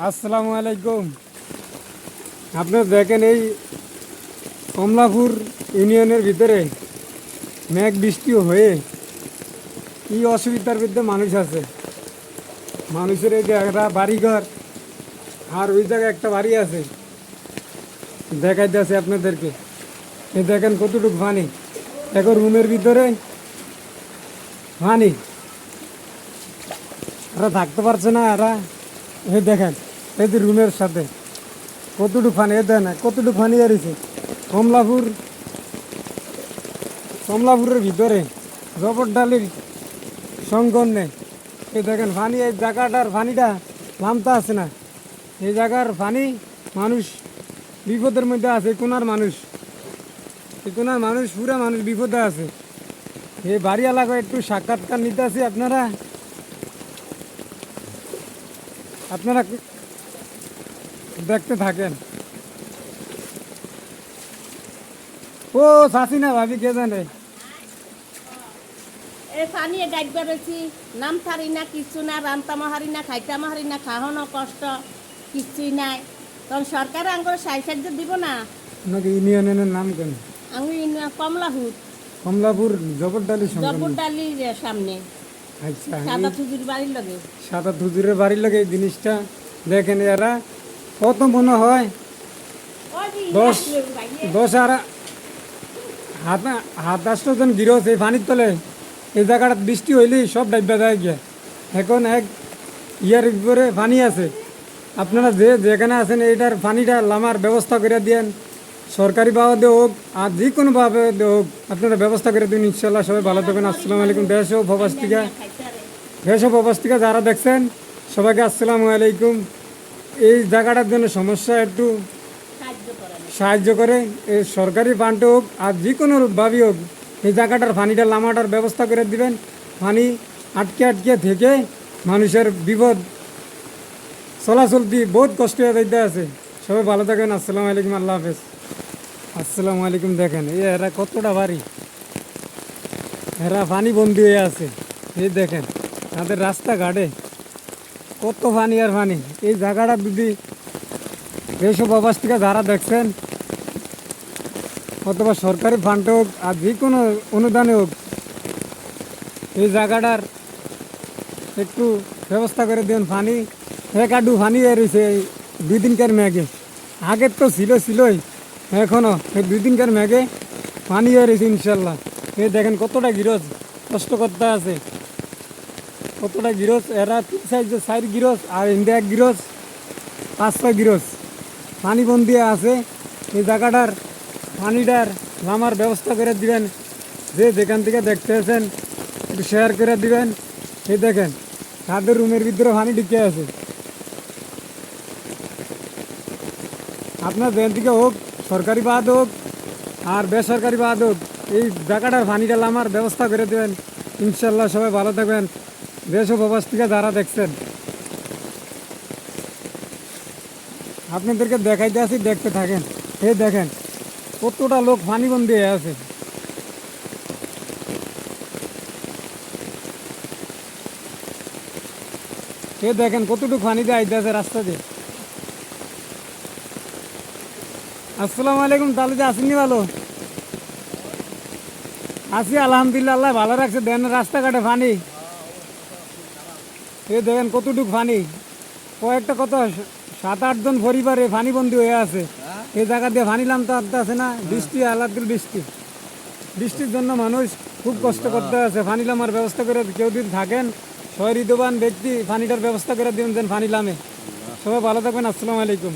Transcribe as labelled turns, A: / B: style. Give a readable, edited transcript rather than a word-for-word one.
A: আসসালামু আলাইকুম। আপনারা দেখেন এই কমলাপুর ইউনিয়নের ভিতরে মেঘ বৃষ্টি হয়ে কি অসুবিধার ভিতরে মানুষ আছে। মানুষের এই যে একটা বাড়িঘর আর ওই জায়গায় একটা বাড়ি আছে, দেখাইতে আছে আপনাদেরকে। এই দেখেন কতটুকু পানি, এখন রুমের ভিতরে পানি, এরা থাকতে পারছে না। এরা এই দেখেন এই যে রুমের সাথে কতটুকু পানি, এ দেয় না কতটুকু পানি এসেছে কমলাপুরের ভিতরে জবরডালির সংকন্যে। এই দেখেন পানি, এই জায়গাটার পানিটা নামতে আসে না। এই জায়গার পানি, মানুষ বিপদের মধ্যে আছে। এই কোনার মানুষ পুরা মানুষ বিপদে আছে। এই বাড়ি এলাকায় একটু সাক্ষাৎকার নিতে আসি। আপনারা দেখতে থাকেন। ও চাষি না ভাবি, কে জানে
B: এ পানি ডাইবার রয়েছি, নাম থারি না, কিছু না, রান্তামো হারি না, খাইতামো হারি না, খাওয়ানো কষ্ট, কিছুই নাই। তখন সরকার আঙ্গুর সাহায্য দিব না।
A: আপনাকে ইউনিয়নের নাম কেন?
B: আমি কমলাপুর
A: কমলাপুর জবরডালির
B: জবরডালির সামনে
A: আচ্ছা,
B: সাদা থুজুর বাড়ির লগে।
A: সাদা ধুজুরের বাড়ির লোক। এই জিনিসটা দেখেন, এরা কত মনে হয় 10 আর হাত 8 জন গিরস এই পানির তলে। এই জায়গাটা বৃষ্টি হইলেই সব ডাইবা যায় গিয়া। এখন এক ইয়ার উপরে পানি আছে। আপনারা যেখানে আছেন এইটার পানিটা লামার ব্যবস্থা করে দিয়েন, সরকারি ভাবে হোক আর যে কোনোভাবে হোক আপনারা ব্যবস্থা করে দিন। ইনশাল্লাহ সবাই ভালো থাকবেন। আসসালামু আলাইকুম। দেশ ও প্রবাস থেকে যারা দেখছেন সবাইকে আসসালামু আলাইকুম। এই জায়গাটার জন্য সমস্যা একটু সাহায্য করে, এই সরকারি ফান্ড হোক আর যে কোনোভাবেই হোক এই জায়গাটার পানিটা লামাটার ব্যবস্থা করে দিবেন। পানি আটকে থেকে মানুষের বিপদ চলাচল দিয়ে বহুত কষ্ট হয়ে যাইতে আছে। সবাই ভালো থাকেন। আসসালামু আলাইকুম। আল্লাহ হাফেজ। আসসালামু আলাইকুম। দেখেন এরা কতটা বাড়ি, এরা পানি বন্দি হয়ে আছে। এই দেখেন তাদের রাস্তাঘাটে কত পানি আর পানি। এই জায়গাটা যদি এইসব অবস্থা যারা দেখছেন অথবা সরকারি ফান্ড হোক আর যে কোনো অনুদানে হোক এই জায়গাটার একটু ব্যবস্থা করে দেন। পানি আডু পানি এসেছে এই 2 দিনকার মেঘে। আগের তো ছিলই, এখনও এই 2 দিনকার মেঘে পানি এসেছে ইনশাল্লাহ। এই দেখেন কতটা গিরজ কষ্ট করতে আছে, কতটা গিরজ। এরা 4 গিরজ আর ইন্ডিয়া 1 গিরজ, 5-6 গিরজ পানি বন্দি আছে। এই জায়গাটার পানিটার নামার ব্যবস্থা করে দিবেন। যে যেখান থেকে দেখতে আছেন একটু শেয়ার করে দিবেন। এই দেখেন তাদের রুমের ভিতরে পানি ঢুকে আছে। আপনার যেখান থেকে হোক, সরকারি বাদ হোক আর বেসরকারি বাদ হোক, এই জায়গাটার পানিটা নামার ব্যবস্থা করে দেবেন ইনশাল্লাহ। সবাই ভালো থাকবেন। দেশ ও প্রবাস থেকে যারা দেখছেন আপনাদেরকে দেখাইতে আসি, দেখতে থাকেন। এই দেখেন কতটা লোক পানিবন্দি হয়ে আছে। এই দেখেন কতটুকু পানি দিয়ে আইতে আছে রাস্তা দিয়ে। আসসালামু আলাইকুম। তাহলে যে আসেননি? ভালো আছি আলহামদুলিল্লাহ, আল্লাহ ভালো রাখছে। দেন রাস্তাঘাটে পানি, এই দেখেন কতটুকু পানি। কয়েকটা কত 7-8 জন পরিবারে পানিবন্দি হয়ে আছে। এই জায়গা দিয়ে পানি নামতে আছে না। বৃষ্টি আলাদুল বৃষ্টির জন্য মানুষ খুব কষ্ট করতে আছে। পানি লামার ব্যবস্থা করে কেউ যদি থাকেন সহৃদয়বান ব্যক্তি পানিটার ব্যবস্থা করে দিন, যেন পানি লামে। সবাই ভালো থাকবেন। আসসালামু আলাইকুম।